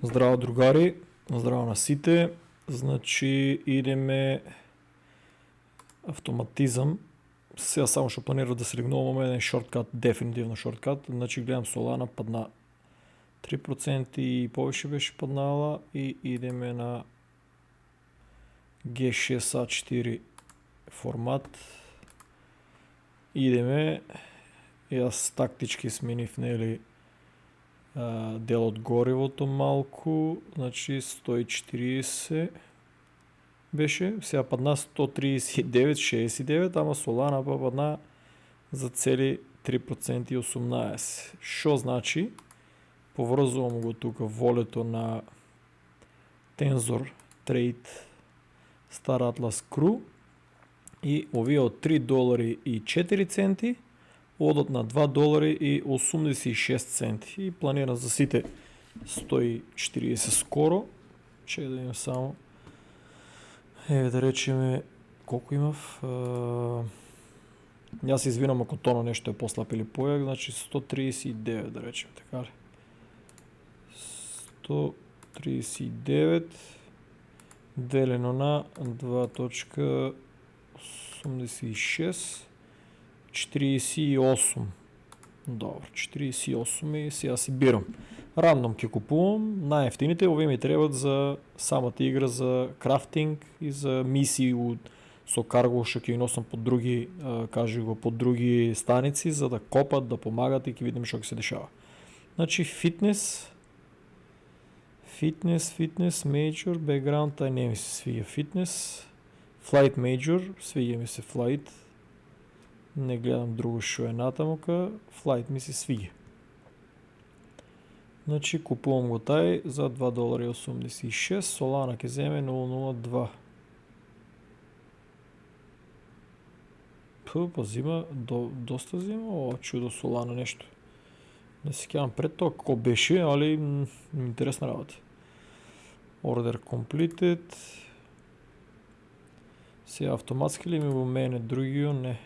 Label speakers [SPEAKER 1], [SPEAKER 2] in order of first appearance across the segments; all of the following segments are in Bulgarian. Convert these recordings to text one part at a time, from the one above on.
[SPEAKER 1] Здраво, другари, здраво на сите. Значи идеме автоматизъм. Сега само ще планира да селегнуваме един шорткат, дефинитивно шорткат. Значи гледам Solana, падна 3% и повече беше паднала и идеме на G6A4 формат. Идеме и аз тактички смених дел от горивото малко, значи 140 беше, сега падна 139,69, ама Solana падна за цели 3% и 18. Що значи? Повръзвам го тук волето на Tensor Trade Star Atlas Crew и овия от $3.04 одат на $2.86 и планирам за сите 140 скоро. Ще да им само да речеме колко имав. Аз се извинам ако тона нещо е по-слаб или по-як, значи 139 да речем, така ли? 139 делено на 2.86 48. Добре, 48 и сега си бирам. Рандом ки купувам, най-ефтините ови ми трябват за самата игра за крафтинг и за мисии от Сокарго, ще ги носам под други, под други станици, за да копат, да помагат и ки видим що се дешава. Значи фитнес, Major, background, тай не ми се свига фитнес, Flight Major, свига ми се Flight, не гледам друго шо е натамока, Flight ми се свига. Значи купувам го тай за $2.86, Solana ке вземе 0.02. Па взима, доста взима, о, чудо Solana нещо. Не си кявам пред това какво беше, али интересна работа. Order completed. Сега автоматски ли ми го мене другио? Не.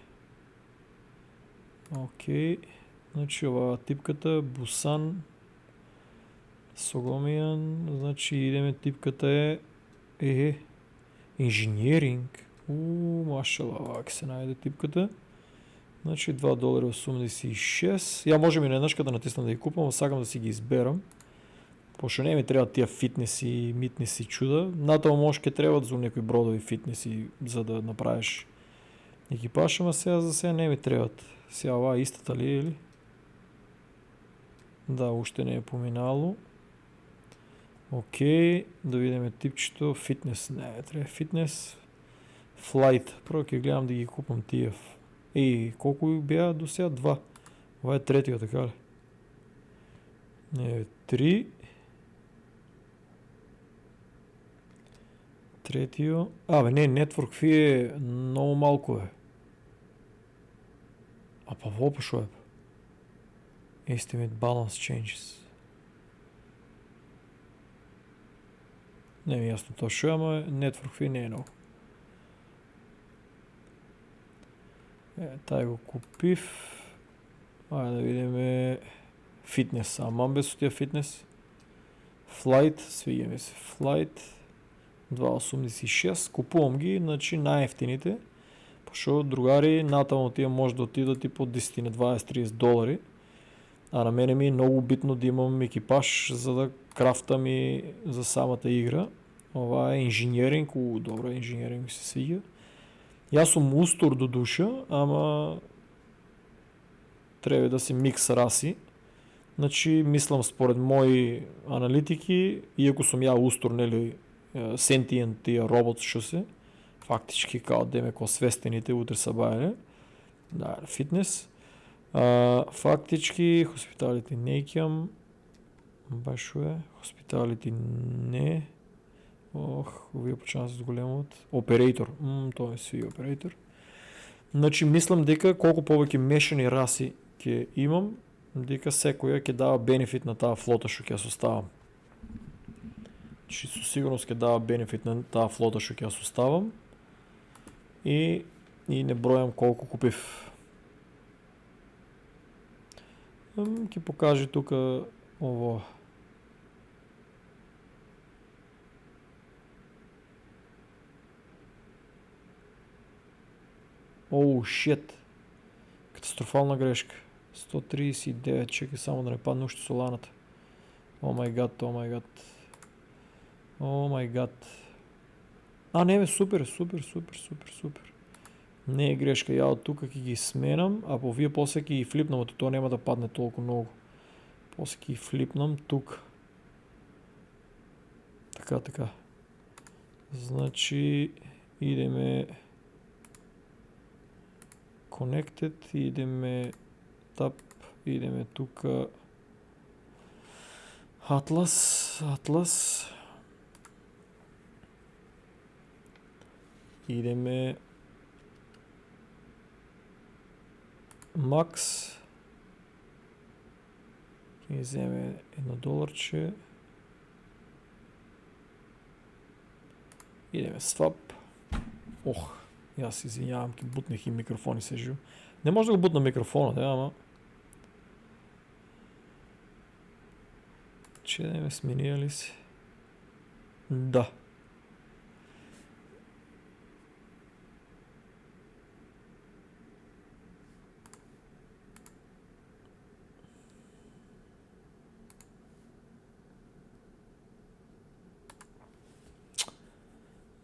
[SPEAKER 1] Окей. Значи ова типката Бусан Согомиян. Значи идеме типката е инженеринг. Машала, ако се найде типката. Значи $2.86. Я може ми неднъжка да натисна да ги купам, сакам да си ги изберам. Пощо не ми трябва тия фитнеси, митнеси чуда. Натал може ке трябват за някои бродови фитнеси, за да направиш екипаж, ама сега за сега не ми трябват. Сега ова истата ли е или? Да, още не е поминало. Окей, да видим типчето. Фитнес, не трябва фитнес. Flight, първо ке гледам да ги купам тия. Колко бяха до сега? 2. Това е третия, така ли? Не, 3. Третия. Не, Network Fee е много малко е. Па въпа шо е? Estimate Balance Changes. Не ми ясно то шо е, ама Network Fee не е много. Тай го купив. Да видим фитнес. Аман без от тия фитнес. Flight, свигаме се. Flight 2.86. Купувам ги, значи най-ефтините. Пошо другари, натам тия може да отидат и по 10 на 20-30 долари. А на мене ми е много битно да имам екипаж, за да крафтам и за самата игра. Това е инженеринг. Добре, инженеринг се свига. И аз съм устор до душа, ама трябва да си микс раси. Значи мислям според мои аналитики, и ако съм я устор, нели, sentient тия робот ще се, фактически као демеко свестените утре са баяли. Да, фитнес. Фактически, хоспиталите не кям. Башо е. Хоспиталите не. Вие почина с големо от оперейтор. Той е сви оперейтор. Значи мислям дека колко повече мешани раси ке имам, дека секоја ке дава бенефит на таа флота што ќе оставам. Значи със сигурност ке дава бенефит на таа флота што ќе оставам. И не броям колко купив. Ке покажи тука ово. Оу, шит. Катастрофална грешка. 139, чекай само да не падне още соланата. О май гад, о май гад. О май гад. А, не бе, супер. Не е грешка, я от тук ги сменам, а по вие после ги флипнам, а то няма да падне толкова много. После ги флипнам тук. Така. Значи идеме Connected, идеме Tab, идеме тук Atlas. Идеме Max. И вземе $1. Идеме Swap. Ох, аз извинявам, бутнах и микрофони се живо. Не може да го бутна микрофона, да, ама... Че да ме сменя ли си? Да.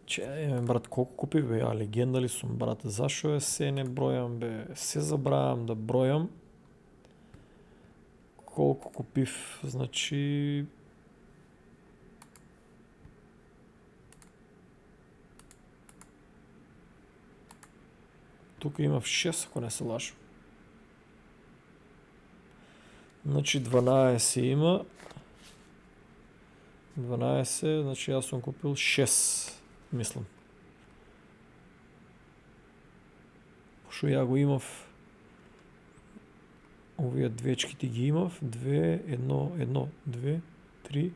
[SPEAKER 1] Че, брат, колко купих, бе? А, легенда ли съм, брат? Защо се не броям, бе? Се забравям да броям. Колко купив? Значи... Тук има в 6, ако не се лажа. Значи 12 има. 12, значи аз съм купил 6, мислям. Пошо я го имав. Овие двечките ги имав. 2, 1, 2, 3,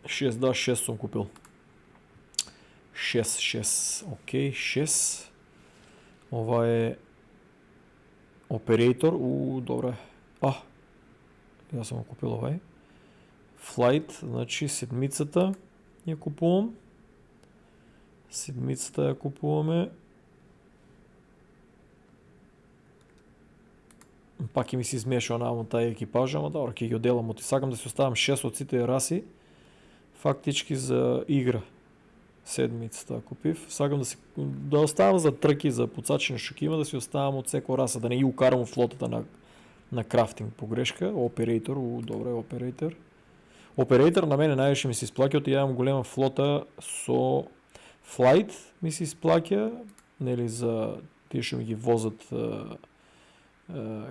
[SPEAKER 1] 6, да, 6 съм купил. 6, окей, 6. Ова е оператор, добре. Аз съм купил овай. Flight, значи седмицата я купувам. Седмицата я купуваме. Пак и ми си измешал на тая екипажа, ама добре, ке ги отделам. Сакам да си оставам 6 от сите раси. Фактички за игра. Седмицата купив. Сакам да оставам за тръки, за подсачени шокима, да си оставам от всеко раса, да не ги укарам в флотата на крафтинг погрешка. Оператор, добре, оператор. Оператор на мене най-више ми се изплакя, от имам голема флота со Flight ми се изплакя, нели за тие ще ми ги возят,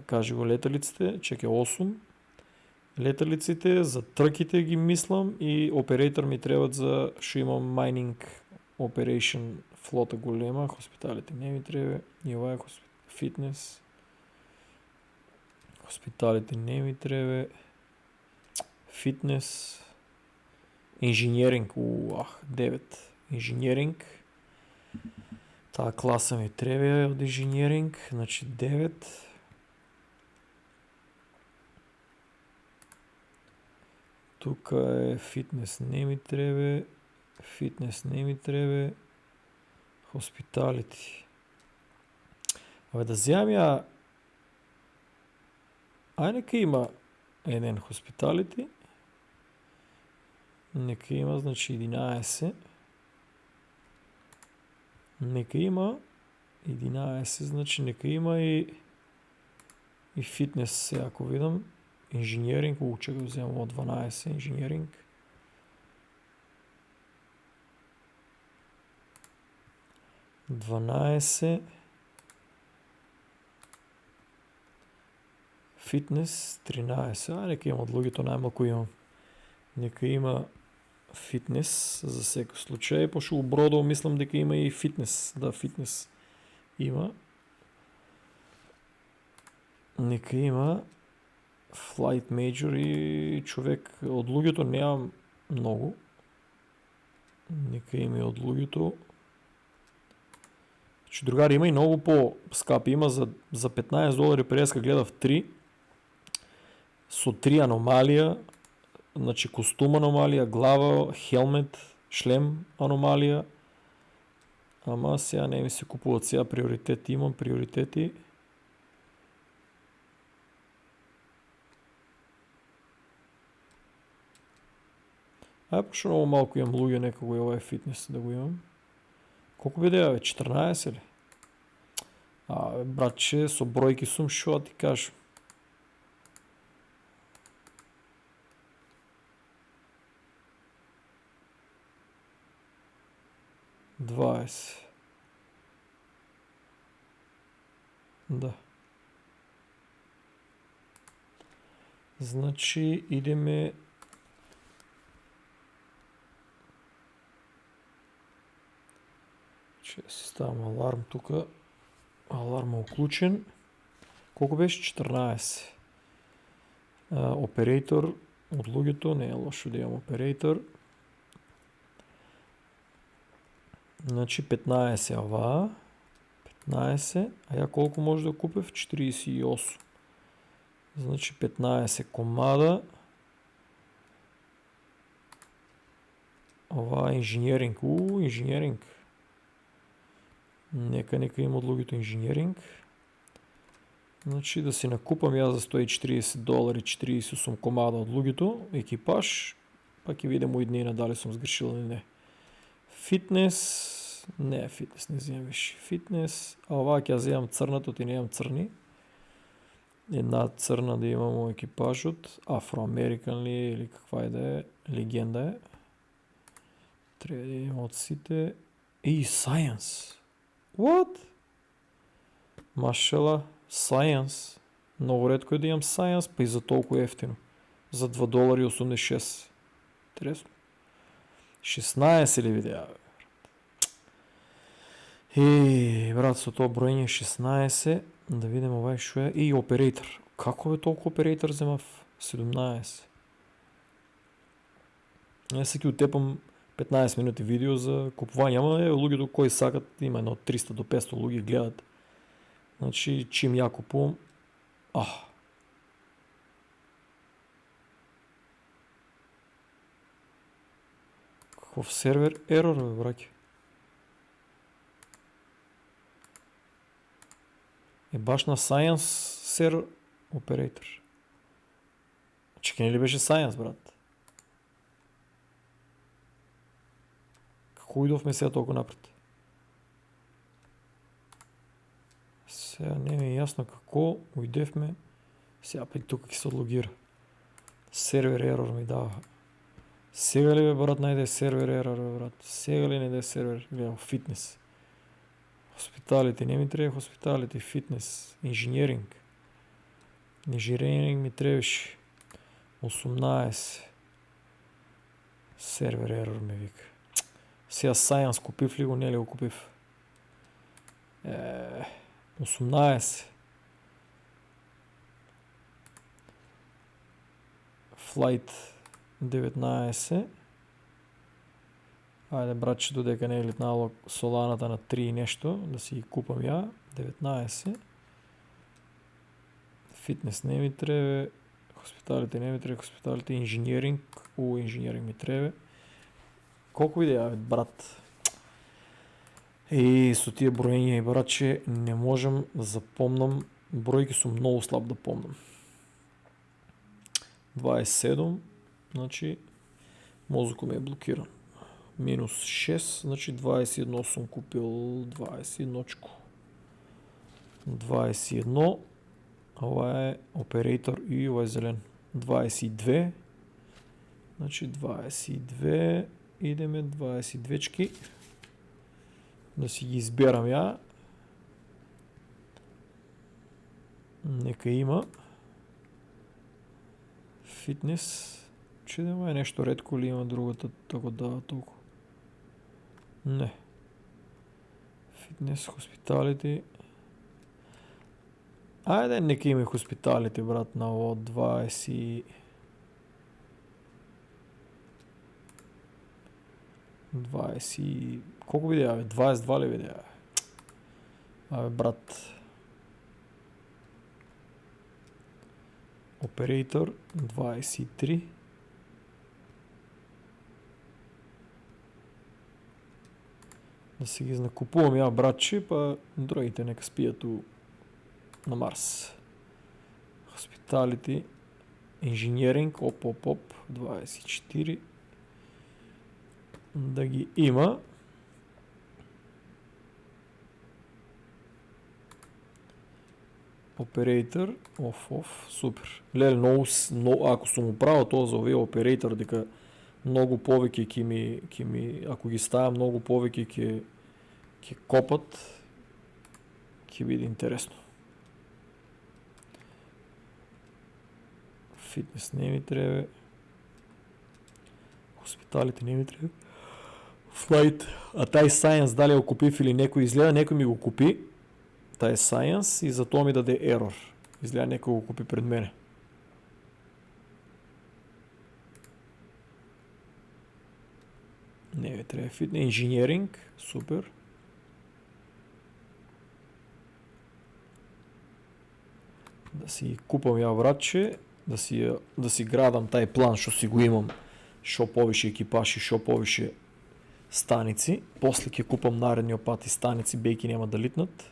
[SPEAKER 1] кажи го, леталиците, чекай 8. Леталиците, за тръките ги мислам и оператор ми трябват за, ще имам mining operation флота голема, хоспиталите не ми трябва, и ова е фитнес. Хоспиталите не ми трябва. Фитнес. Инженеринг. 9. Инженеринг. Таа класа ми трябва от инженеринг. Значи 9. Тук е фитнес не ми трябва. Фитнес не ми трябва. Хоспиталити. Абе да вземам я... нека има еден хоспиталити. Нека има, значи 11. Нека има 11, значи нека има и фитнес, сега ако видам. Инженеринг, чакай да вземам от 12, инженеринг. Фитнес 13. Нека има от другото, най-малко имам. Нека има фитнес за всеки случай. Пошо обродо мислям дека има и фитнес. Да, фитнес има. Нека има Flight Major и човек от луѓето нямам много. Нека има и от луѓето. Че другари има и много по-скапи. Има за $15 преска гледав 3. Со 3 аномалија. Значи костум аномалија, глава, хелмет, шлем аномалија. Ама сега не ми се купуват. Сега приоритети имам, приоритети. Пощо много малко имам луѓе, нека го е фитнес да го имам. Колко биде, бе? 14 ли? Братче, со бројки сум, шо да ти кажам. Дваесет. Да. Значи идеме... Че си ставам аларм тука. Аларм е уклучен. Колко беше? 14. Оперейтор от луѓето. Не е лошо да имам оперейтор. Значи 15 ова. 15. А ја колко може да купев? 48. Значи 15 комада. Ова е инженеринг. Инженеринг. Нека има от луѓето инженеринг. Значи да си накупам ја за $140 48 комада от луѓето, екипаж, пак ќе видим и днина дали сум сгрешил или не. Фитнес, не фитнес, не взимам више. Фитнес, а оваа ќе взимам црнато, ти не имам црни. Една црна да имам екипажот, Афроамерикан ли е или каква е да е, легенда е. Треба да имам од сите. Science. What? Машала, Science. Много редко е да имам Science, па и за толкова ефтино. За $2.86. Интересно. 16 ли видеа, бе? Брат, со тоа броење 16. Да видим овај шо е. Оперейтор. Како бе толку оперейтор земав? 17. Јас се ќе утепам 15 минути видео за купување, ама луѓето кои сакат, има едно 300 до 500 луѓе гледат. Значи, чим ја купувам, каков сервер ерор, бе, браке. Баш на Science сервер оперейтор. Чекай, ли беше Science, брат? Како идовме сега толку напред? Сега не ми е јасно како уидевме. Сега па и тука ќе се одлогира. Сервер ерор ми дава. Сега ли бе, брат, најде сервер ерор, бе, брат? Сега ли најде сервер? Гледам, фитнес. Хоспиталити, не ми треба хоспиталити, фитнес, инженеринг. Инженеринг ми требаше 18. Сервер ерор ми вика. Сега Science купив ли го, не ли го купив? 18. Flight 19. Ајде, братче, додека не е летнало Соланата на 3 и нешто, да си ги купам ја. 19. Фитнес не ми требе. Хоспиталите не ми требе. Хоспиталите инженеринг. Инженеринг ми требе. Колку видеа, брат? Со тие броења, братче, не можам да запомнам. Бројки сум многу слаб да помнам. 27, значи мозокот ми е блокиран. Минус 6, значи 21 сум купил 21-чко. 21, ова е оперейтор и ова е зелен. 22, значи 22, идеме 22-чки. Да си ги изберам ја. Нека има. Фитнес. Чудеме е нешто ретко ли има другата, тако дава толку. Не. Фитнес, хоспиталити. Ајде, нека има и хоспиталити, брат, на ово 20... 20... Колко видеа, бе? 22 ли видеа? Абе, брат. Оперейтор 23. Да си ги накупувам я, братче, па другите нека спият на Марс. Hospitality, Engineering, оп, 24. Да ги има. Operator, оф, супер. Леле, много, ако съм оправил това за овие Operator, дека много повеќе ќе ми, ако ги ставя много повеќе ќе копат, ќе биде интересно. Фитнес не ми треба. Хоспиталите не ми треба. Flight. А taj Science дали го купив или некој изгледа, некој ми го купи. Taj Science и затоа ми даде error. Изгледа некој го купи пред мене. Не ми треба фитнес. Engineering. Супер. Да си купам ја вратче, да си градам тај план што си го имам, што повише екипаж и што повише станици. После ќе купам наредниот пат и станици, бејки нема да литнат.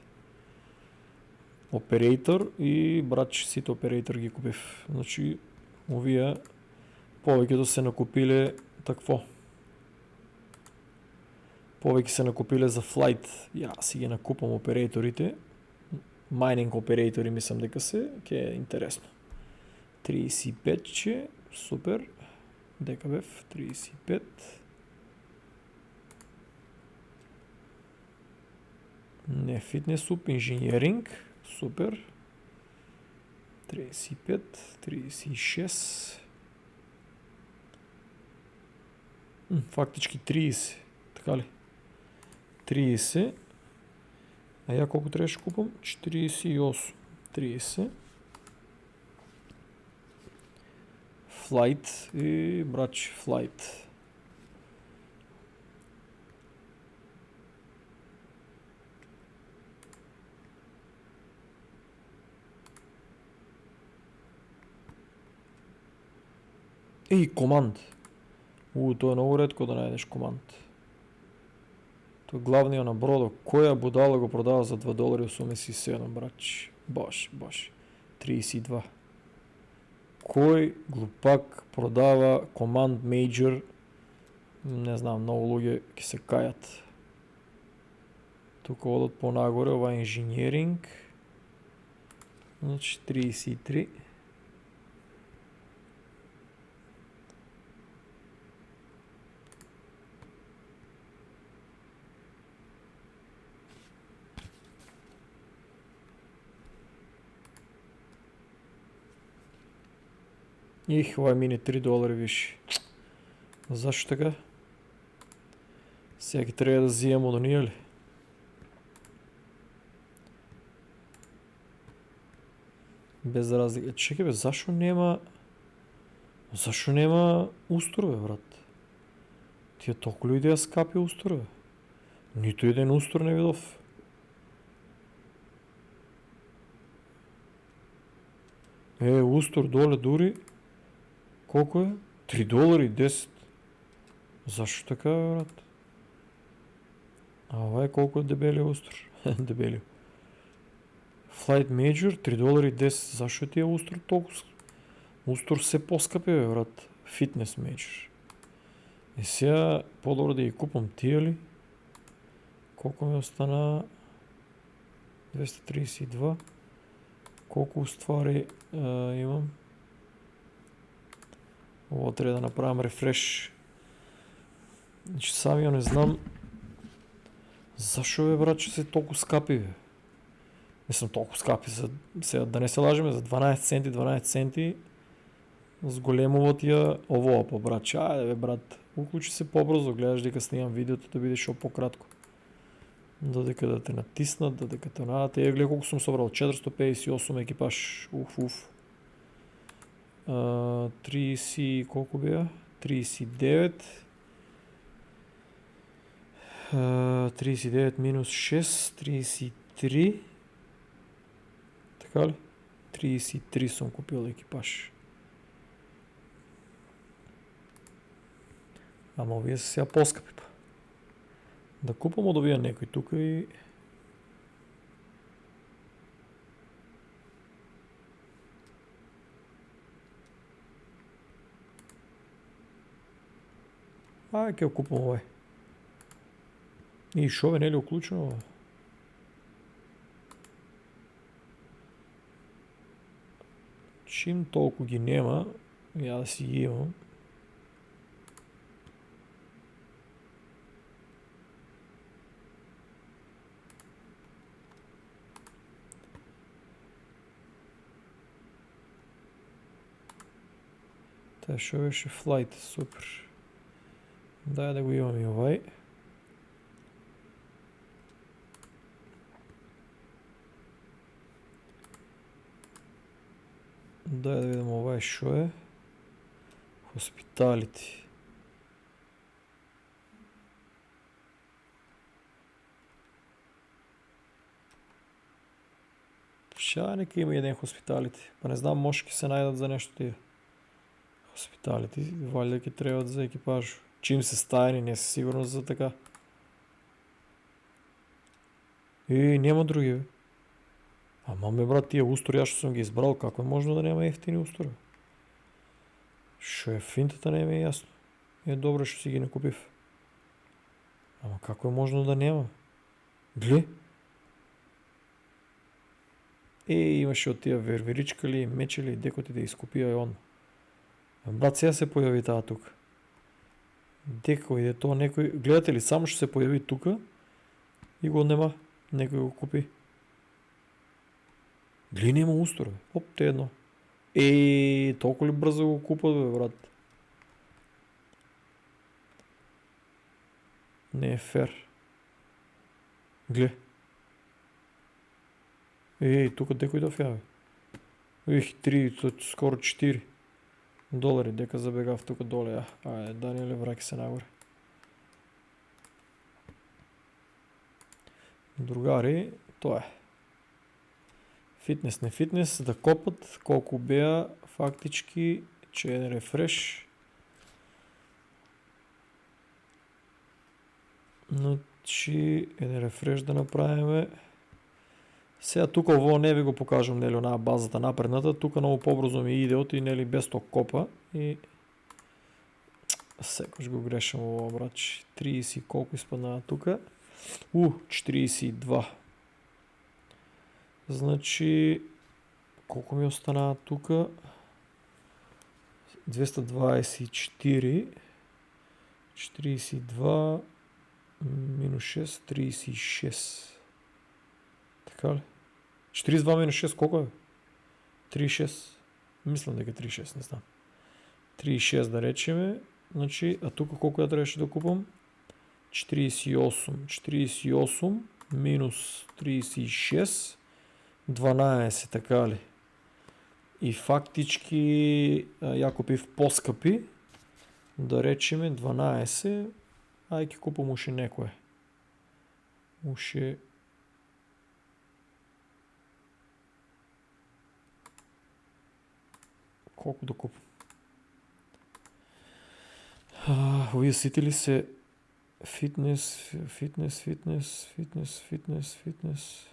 [SPEAKER 1] Operator и братче сите Operator ги купив. Значи, овие повеќето се накупиле такво. Повеќе се накупиле за Flight. Ја си ги накупам операторите. Mining оператори мислам дека се, ќе е интересно. 35 че, супер. ДКБФ 35. Не фитнес уп, инженеринг, супер. 35, 36. Фактички 30, така ли? 30. А ја колко трябваше купам? 48. 30. Flight и брач Flight. И команд. Тоа е много ретко да најдеш команд. Тој главниот на бродо, која будала го продава за $2.87, брач? Баш. 32. Кој глупак продава команд Major? Не знам, многу луѓе ќе се кајат. Тука одат понагоре, ова е инженеринг. Значи 33. Ова мине $3 више. Зашто така? Сега треба да взимам од оние ли? Без разлика. Чекай бе, зашо нема устро бе, брат? Тие толку ли да скапи устро бе? Ниту еден устор не видов. Устор доле дури. Колко е? $3.10. Зашо така, брат? А ова е колко е дебелиот устор? Дебелиот. Flight Major $3.10. Зашо тие устор толку? Устор се поскапи, бе, брат. Fitness Major. И сега по-добро да ги купам тие ли? Колко ми остана? 232. Колко уствари имам? Ово треба да направам рефреш. Значи самиот не знам зашо бе, брат, че се толку скапи бе. Мислам толку скапи, сега да не се лажеме, за 12 центи зголемуват ја овоа по брат. Ајде бе, брат, уклучи се побрзо, гледаш дека снимам видеото да биде шо пократко. Додека да те натиснат, додека те надате. Гледа колку сум собрал, 458 екипаж. Уф. 30, колко беа? 39. 39 минус 6, 33. Така ли? 33 сум купил екипаж. Ама овие се сега поскапи па. Да купам добия некој тука и... Ајде ќе купам овај. И шо бе, нели уклучено ова? Чим толку ги нема, ја да си ги имам. Та шо беше флайт, супер. Дај да го имам и овај. Дај да видим овај шо е. Hospitality. Ша нека има еден Hospitality. Па не знам, може ќе се најдат за нешто тие. Hospitality, валјда ќе требат за екипаж. Чим се стајани, не се сигурно за така. Нема други, бе. Ама ме брат, тие устори, јас што сум ги избрал, како е можно да нема ефтини устори? Шо е финтата, не ми е јасно. Добро што си ги накупив. Ама како е можно да нема? Гле? Имаше од тие верверичкали, мечели, декоти да искупија и он. Брат, сега се појави таа тука. Деко иде тоа некој... Гледате ли, само што се појави тука и го нема. Некој го купи. Гле, нема устор, бе. Оп, те едно. Толку ли брзо го купат, бе, брат? Не е фер. Гле. Тука декој да фјаве. 3, скоро 4 долари, дека забегав тука доле. Ајде, Даниеле, враќа се нагоре. Другари, тоа е. Фитнес, не фитнес, да копат колку беа фактички, че е рефреш. Значи, еден рефреш да направиме. Сега тука ово не ви го покажам, нели, онаа базата напредната, тука многу побрзо ми иде и нели без ток копа и секој го грешам ово, брачи. 30 колку испаднаа тука? 42. Значи, колку ми останаа тука? 224, 42 минус 6, 36. Така ли? 42 минус 6 колко е? 36. Мислам дека 36, не знам. 36 да речеме. Значи, а тука колко ја требаше да купам? 48. 48 минус 36. 12, така ли? И фактички ја купив поскъпи. Да речеме 12. Ај ќе купам уши некое. Уши... Колку да купам? Овие сите ли се фитнес, фитнес, фитнес, фитнес, фитнес, фитнес.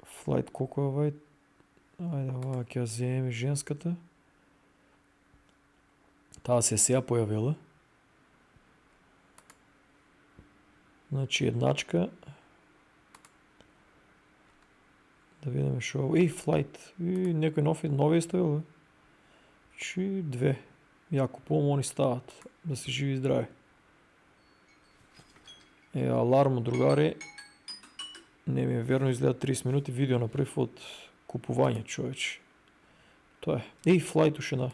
[SPEAKER 1] Флайт колко е овај? Ајде, оваа ќе ја земеме женската. Таа се сега појавила. Значи едначка. Да видиме шо... флайт. Некој нови ставил, бе. Чи 2. Ја купувам, они стават. Да се живи и здрави. Алармо, другари. Не ми е верно, изгледа 30 минути видео направив од купување, човече. Тоа е. Флайт уште на...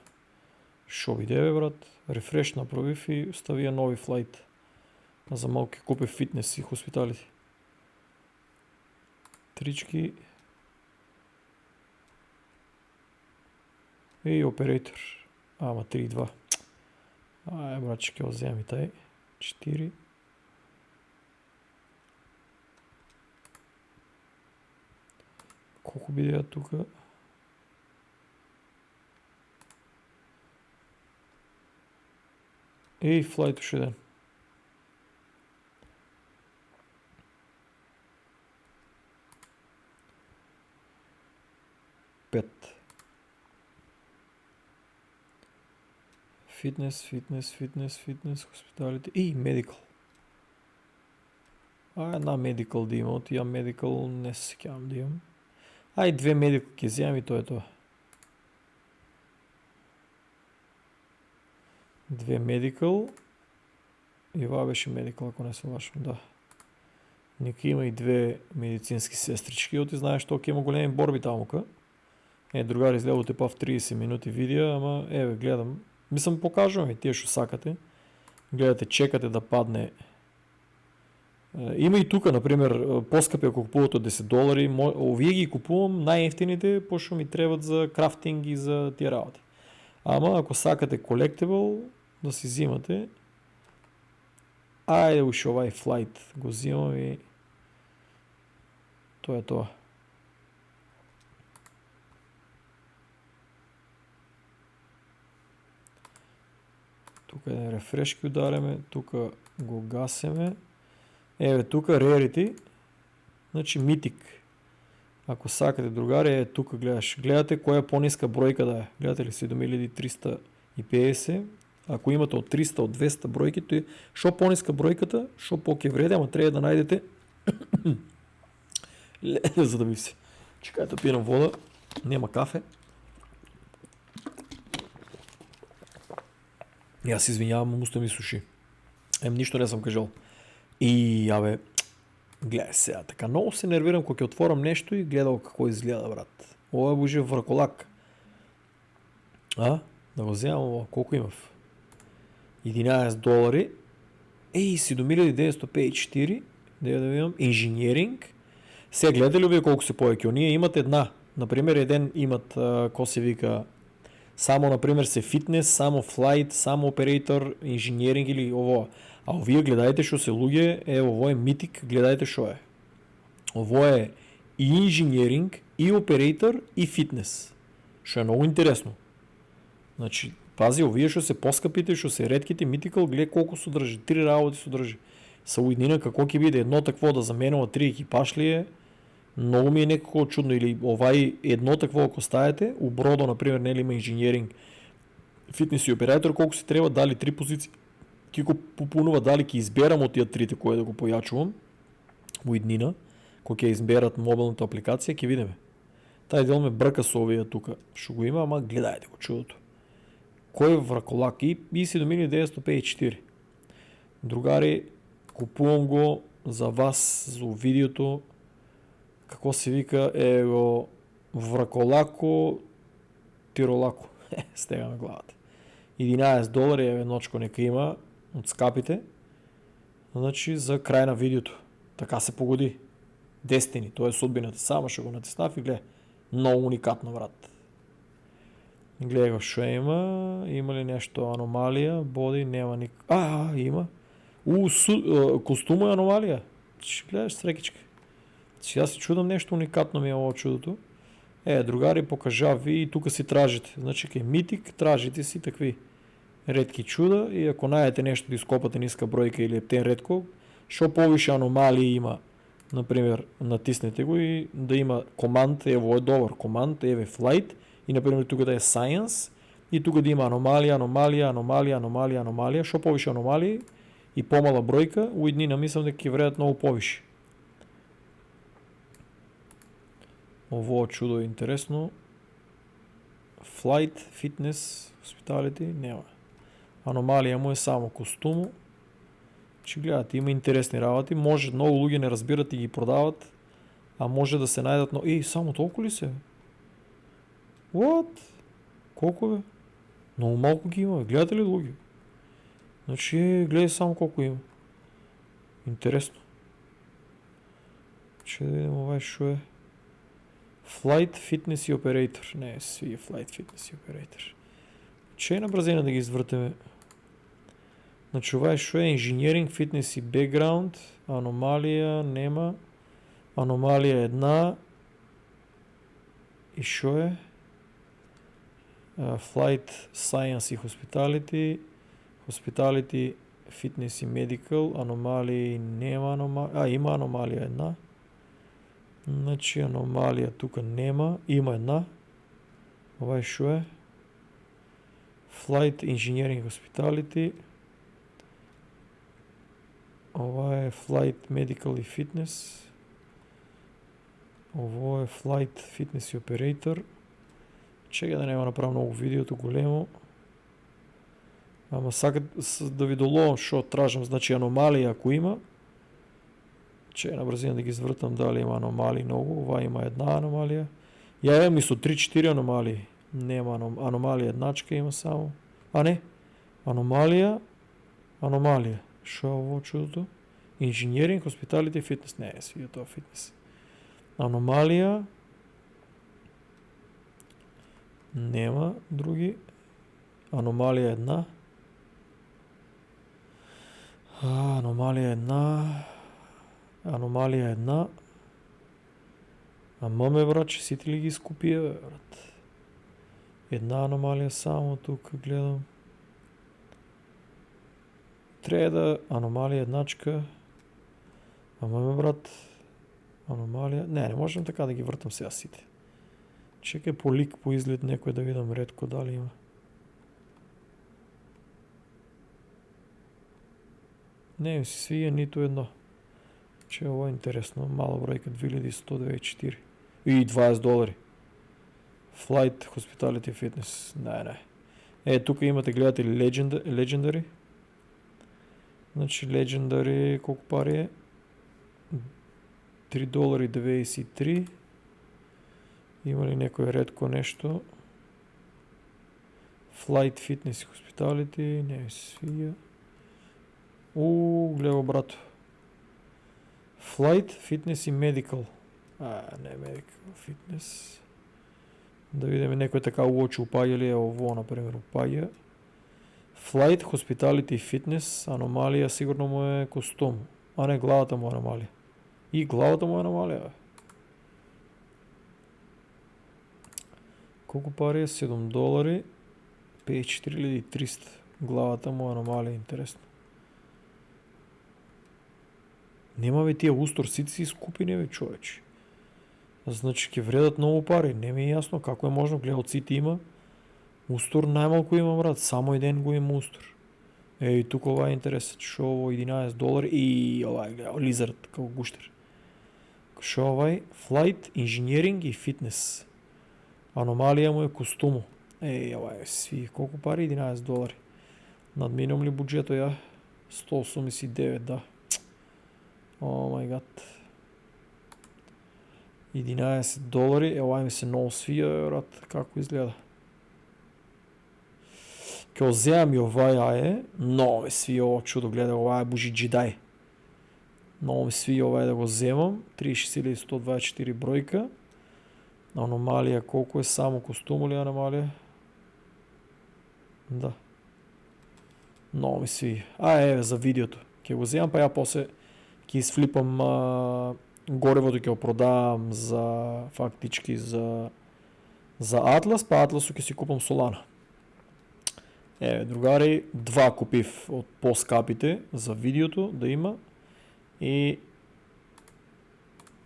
[SPEAKER 1] Шо биде, бе, брат? Рефреш направив и ставија нови флайт. А за малко ќе купив фитнес и хоспиталити. Трички. Оператор. Ама 3-2. Брат, ќе го земам и тај. 4. Колку бидеа тука? Ей, флайт още ден. Пет. Фитнес, хоспиталите. Ей, медикал. Една медикал да има. От тия медикал не се кявам да имам. И две медикал ке вземам и то е това. Две медикал. И това беше медикал, ако не се лъжам, да. Нека има и две медицински сестрички. Оти знаеш, токи има големи борби тамука. Другари изгледа тепа в 30 минути видео, ама гледам. Мислям покажам и тия шосакате. Гледате, чекате да падне. Има и тука, например, по-скъпи ако купуват от $10. Овие ги купувам най-ефтините, защото ми трябват за крафтинг и за тия работи. Ама ако сакате collectible, да си взимате. Айде уши ovaj флайт го взимам и то е това. Тук е рефрешки ударяме, тук го гасеме. Тук Rarity, значи Mythic. Ако сакате другари, тук гледаш. Гледате коя е по-ниска бройка да е. Гледате ли 7350. Ако имате от 300, от 200 бройки, шо по-ниска бройката, шо по-ке вреди, ама трябва да найдете за да ви се. Чекайте, пирам вода, няма кафе. И аз извинявам, уста ми суши. Нищо не съм кажал. И, гледай сега, така много се нервирам, когато отворям нещо и гледал какво изгледа, брат. Ова е боже враколак. Да го вземам, колко имав? $11. $7,954. Да видим. Инженеринг. Сега гледате ли вие колко се повече? Ние имат една. Например, един имат, ко се вика, само, например, се фитнес, само флайт, само оператор, инженеринг или ово. А вие гледайте, шо се луѓе, ово е митик, гледайте шо е. Ово е и инженеринг, и оператор, и фитнес. Шо е много интересно. Значи, пази, овие шо се поскъпите, шо се редките, митикъл, гледай колко се држи. 3 работи се држи. Са уеднина какво ке биде, едно такво да заменува 3 екипаж ли е. Много ми е некако чудно. Или овај едно такво ако ставите, у Бродо, например, нели има инженеринг, фитнес и оператор, колко се треба, дали 3 позиции. Ки го попунува, дали ки изберам от тия трите, кое да го појачувам, уеднина, кој ќе изберат мобилната апликација, ќе видиме. Тај дел ме брка со овие тука. Шо го има, ама гледајте го чудото. Кој е враколак? И 7954. Другари, купувам го за вас, за видеото. Како се вика, го враколако тиролако. Стега на главата. $11 едночко нека има от скапите. Значи за крај на видеото. Така се погоди. Destiny, тоа е судбината. Само ще го натиснав и гледа. Много уникатно, брат. Гледай го шо има. Има ли нещо аномалия? Боди, няма има. Костума е аномалия. Гледаш срекичка. Сега си чудам нещо уникатно ми е ovo чудото. Другари, покажа ви и тука си тражите. Значи кај митик, тражите си такви редки чуда и ако најдете нещо да изкопате ниска бройка или ептен редко, шо повише аномалии има, например, натиснете го и да има команд, ево е добър команд, еве flight и например тука да е science и тука да има аномалия, шо повише аномалии и помала бройка, уеднина мислам дека ќе вредат много повише. Ово чудо е интересно. Flight, fitness, hospitality, нема. Аномалия му е само костумо. Че гледате, има интересни работи. Може, много луѓе не разбират и ги продават. А може да се најдат, но... само толкова ли се? What? Колко бе? Много малко ги има. Гледате ли луѓе? Значи, гледай само колко има. Интересно. Че да видим овај шо е. Flight, Fitness и Operator. Не, си Flight, Fitness и Operator. Че е на бразина да ги извъртаме. Значи това е шо е Engineering, Fitness и Background. Аномалия нема. Аномалия една. И шо е? Flight, Science и Hospitality. Hospitality, Fitness и Medical, аномалии нема аномалия. Има аномалия една. Значи аномалия тука нема. Има една. Ова е шо е? Flight Engineering Hospitality. Ова е Flight Medical и Fitness. Ово е Flight Fitness и Operator. Чекай да нема направя много видеото големо. Ама сакат да ви доловам шо тражам, значи аномалии ако има. Чекай на бързина да ги извъртам дали има аномалии много. Ова има една аномалия. Я имам мисля 3-4 аномалии. Нема аномалия едначка има само. А не. Аномалия. Шо е ово чудото? Инженеринг, Hospitality, Fitness. Не, свия това фитнес. Аномалия. Нема други. Аномалия една. Аномалия една. Ама ме брат, че си ти ли ги изкупия, брат? Една аномалия само тук гледам. Трябва да аномалия едначка. Ама ме брат. Аномалия. Не можем така да ги въртам сега сите. Чекай по лик, по изглед някой да видам редко дали има. Не ми си свия нито едно. Че ovo е интересно. Мала бройка 2124. И $20. Flight, Hospitality, Fitness. Не. Тук имате, гледате ли Legendary. Значи Legendary колко пари е? $3.93. Има ли някой редко нещо? Flight, Fitness и Hospitality. Не ми се свия. Гледа брато. Flight, Fitness и Medical. Не Medical, Fitness. Да видим някой така лочи опая ли е ово, например, опая. Flight, Hospitality и Fitness. Аномалия сигурно му е костюм. А не, главата му е аномалия. И главата му е аномалия, бе. Колко пари е? $7. 5300. Главата му е аномалия, интересно. Нема бе тия усторсите си изкупени, бе, човече. Значи ке вредат много пари. Не ми е ясно како е можно. Гледа от сите има. Устор най-малко има, брат. Само един го има устор. И тук ова е интересът. Шо ово $11 и ова е гледа. Лизард, како гущер. Шо ова е? Flight, Engineering и Fitness. Аномалия му е костумо. Ова е сви. Колко пари? $11. Надминам ли буджето я? 189, да. О май гад. $11. Ела ми се много свия, брат. Како изгледа? Ке оземам и оваа е. Много ме свия ова чудо, гледа. Ова е божи джедай. Много ме свия ова е да го вземам. 36.124 бройка. Аномалия колко е? Само костюм ли аномалия? Да. Много ми свия. За видеото. Ке го вземам, па я после ке изфлипам горевото, ке го продавам за фактички за Атлас, па Атласу ке си купам Солана. Другари, два купив от по-скапите за видеото да има и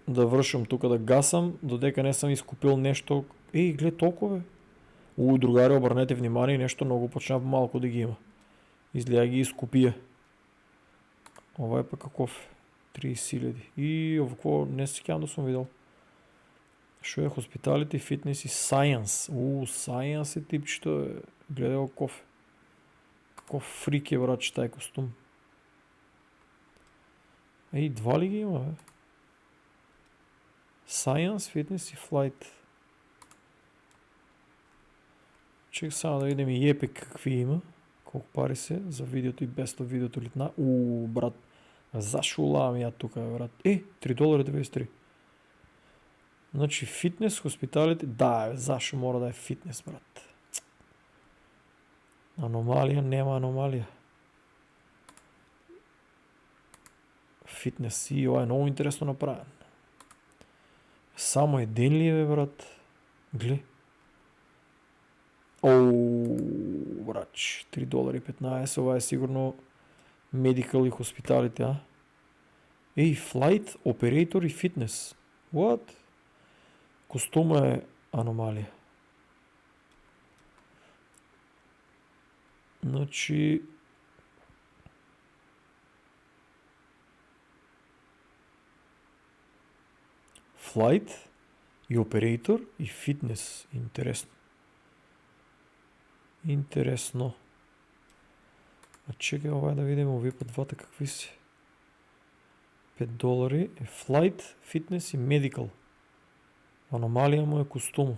[SPEAKER 1] да вршам тук да гасам, додека не съм изкупил нещо. Глед толкова. Другари, обърнете внимание, нещо много почна малко да ги има. Излея ги изкупия. Ова е пък каков? 30 000. И какво не си да съм видял. Шо е Hospitality, Fitness и Science. Science е типчето. Гледай каков. Каков фрик е, брат, че тай костюм. Два ли ги има, бе? Science, Fitness и Flight. Чек само да видим и Epic какви има. Колко пари се за видеото и без това видеото литна. Брат. Зашулавам я тук, брат. $3.93. Значи фитнес, Hospitality. Да, защо мора да е фитнес, брат. Аномалия, нема аномалия. Фитнес и ова е много интересно направен. Само един ли е, брат? Гли. Брач, $3.15, ова е сигурно Medical и Hospitality, а? Flight, Operator и Fitness. What? Костума е аномалия. Значи... Flight и Operator и Fitness. Интересно. А чекай да видим овие по двата какви си. $5 е Flight, Fitness и Medical. Аномалия му е костумо.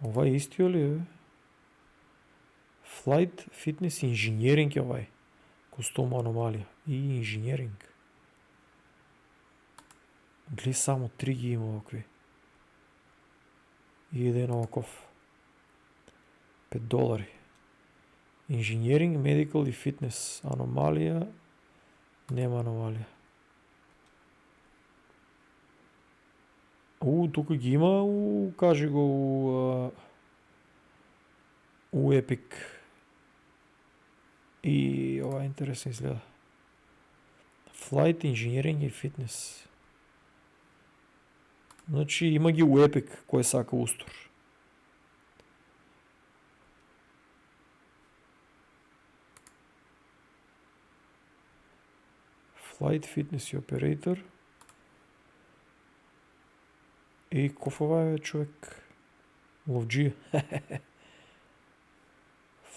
[SPEAKER 1] Ова е истио ли е? Flight, Fitness и Engineering е овай. Костумо аномалия. И Engineering. Гли само 3 ги има овакви. И един оваков. $5. Engineering, Medical и Fitness. Аномалия. Нема аномалия. Тук ги има, кажи го у Epic. И ова е интересно изгледа. Flight, Engineering и Fitness. Значи има ги у Epic, кой сака устор. Flight, Fitness и Operator. Кофава е човек. Ловджия.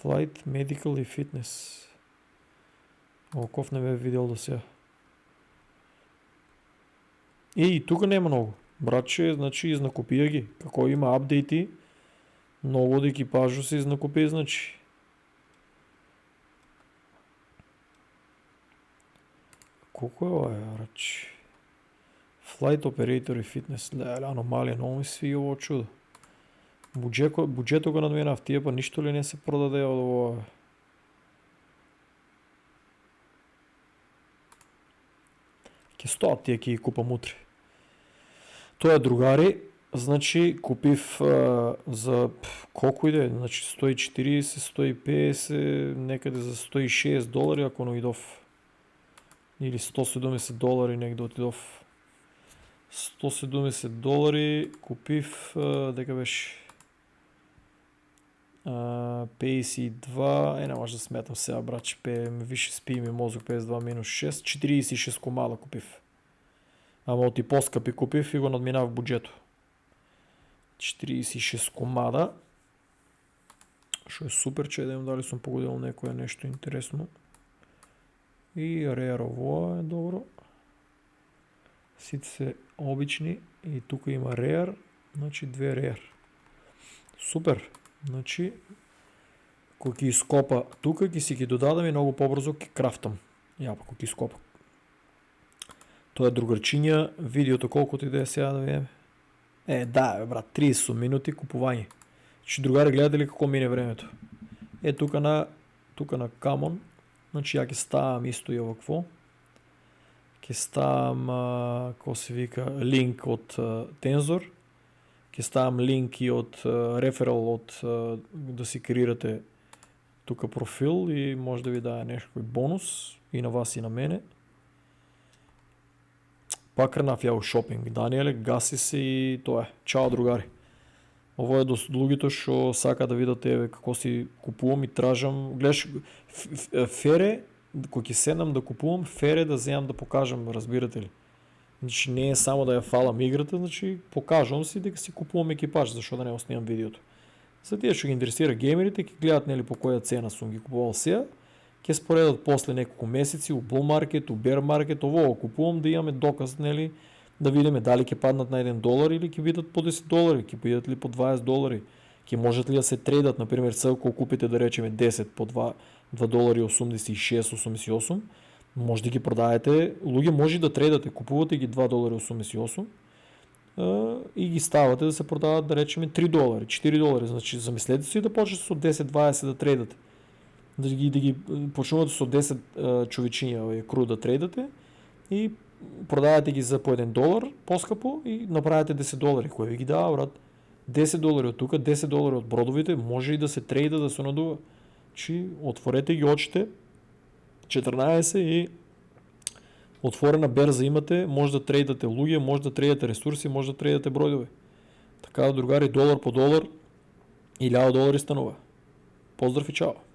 [SPEAKER 1] Flight, Medical и Fitness. Ков не бе видял да сега. Тук нема много. Братче, значи изнакопия ги. Како има апдейти, много от екипажу се изнакопи, значи. Колко е ова, братче? Flight Operator и Fitness. Леле, аномалия, много ми свига ово чудо. Буджето го надмина в тия, па нищо ли не се продаде от ово? Ке стоят тия ки ги купам утре. Той е другари, значи купив за колко иде, значи 140, 150, некъде за $106, ако не идов. Или $170 некъде отидов. $170 купив, дека беше 52, не може да сметам сега, брат, више спи ми мозък, 52 минус 6, 46 комада купив. Ама от и по-скъпи купив и го надминав в буджето. 46 комада. Шо е супер, че да им дали съм погодил некое нещо интересно. И реарово е добро. Сите се обични и тук има Rare, значи 2 Rare. Супер, значи ако ги изкопа тук, ги си ги додадам и много по-бързо ги крафтам. Ако ги изкопа. Това е другарчиня, видеото колкото и да е сега да видим. Да, брат, 30 минути купуване. Ще другари гледате ли какво мине времето. Тук на Common, значи я ке ставам исто и овакво. Ке ставам, какво се вика, линк от Tensor. Ке ставам линк и от реферал от да си креирате тук профил и може да ви даде нещо бонус и на вас и на мене. Пак крънав ял шопинг. Даниеле, гаси се и тоа е. Чао, другари. Ово е до другито, шо сака да видате како си купувам и тражам. Гледаш, фере, кога ќе седнам да купувам, фере да вземам да покажам, разбирате ли? Значи не е само да ја фалам играта, значи покажам си дека си купувам екипаж, зашо да не снимам видеото. За тие што ги интересира геймерите, ќе гледат нели по која цена сум ги купувал сега, ќе споредат после неколку месеци у bull market, у bear market, ово купувам да имаме доказ, нели, да видиме дали ќе паднат на $1 или ќе бидат по $10, ќе бидат ли по $20, ќе можат ли да се трейдат, например, ако купите да речеме 10 по $2.86, 88, може да ги продадете, луѓе може да трейдате, купувате ги $2.88 и ги ставате да се продават да речеме $3, $4, значи замислете си да почнете с от 10-20 да трейдате. Да ги почнувате с от 10 човечиня кру да трейдате и продавате ги за по $1 по-скъпо и направите $10. Кое ви ги дава, брат? $10 от тука, $10 от бродовите, може и да се трейда, да се надува. Чи отворете ги очите, 14 и отворена берза имате, може да трейдате луѓе, може да трейдате ресурси, може да трейдате бродове. Така, другари, долар по долар, $1000 станува. Поздрав и чао!